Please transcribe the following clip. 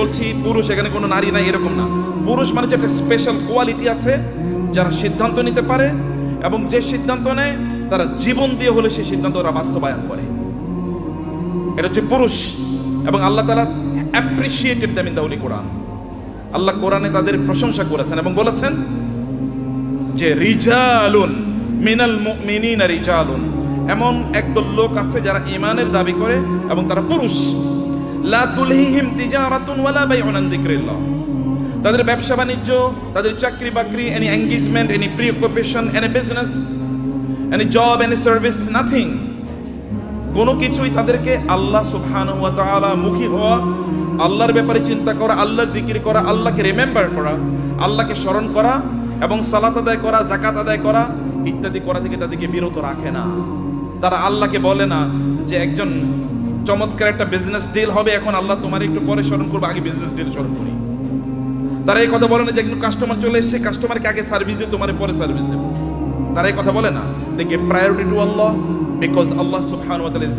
বলছি পুরুষ এখানে কোনো নারী নাই এরকম না। পুরুষ মানে যে একটা স্পেশাল কোয়ালিটি আছে, যারা সিদ্ধান্ত নিতে পারে এবং যে সিদ্ধান্ত নেয় তারা জীবন দিয়ে হলে সেই সিদ্ধান্ত ওরা বাস্তবায়ন করে, এটা হচ্ছে পুরুষ। এবং আল্লাহ তাআলা appreciated them in the holy Quran. আল্লাহ কোরআনে তাদের প্রশংসা করেছেন এবং বলেছেন যে রিজালুন মিনাল মুমিনিনা রিজালুন, এমন একদল লোক আছে যারা ঈমানের দাবি করে এবং তারা পুরুষ। লা তুলহিহিম তিজারাতুন ওয়ালা বাইউন আন যিকরিল্লাহ, তাদের ব্যবসা বাণিজ্য, তাদের চাকরি বাকরি, any engagement, any preoccupation, any business, any job, any service, nothing, কোনো কিছুই তাদেরকে আল্লাহ সুবহানাহু ওয়া তাআলা মুখী হওয়া, আল্লাহর ব্যাপারে চিন্তা করা, আল্লাহর জিকির করা, আল্লাহকে রিমেম্বার করা, আল্লাহকে স্মরণ করা এবং সালাত আদায় করা, যাকাত আদায় করা ইত্যাদি করা থেকে তাদেরকে বিরত রাখে না। তারা আল্লাহকে বলে না যে একজন চমৎকার একটা বিজনেস ডিল হবে, এখন আল্লাহ তোমার একটু পরে স্মরণ করবো, আগে বিজনেস ডিল স্মরণ করি। তারা এই কথা বলে না যে একজন কাস্টমার চলে এসেছে, কাস্টমারকে আগে সার্ভিস দিয়ে তোমার পরে সার্ভিস দেবো। তারা এই কথা বলে না। They give priority to Allah because Allah সুবহানাহু ওয়া তাআলা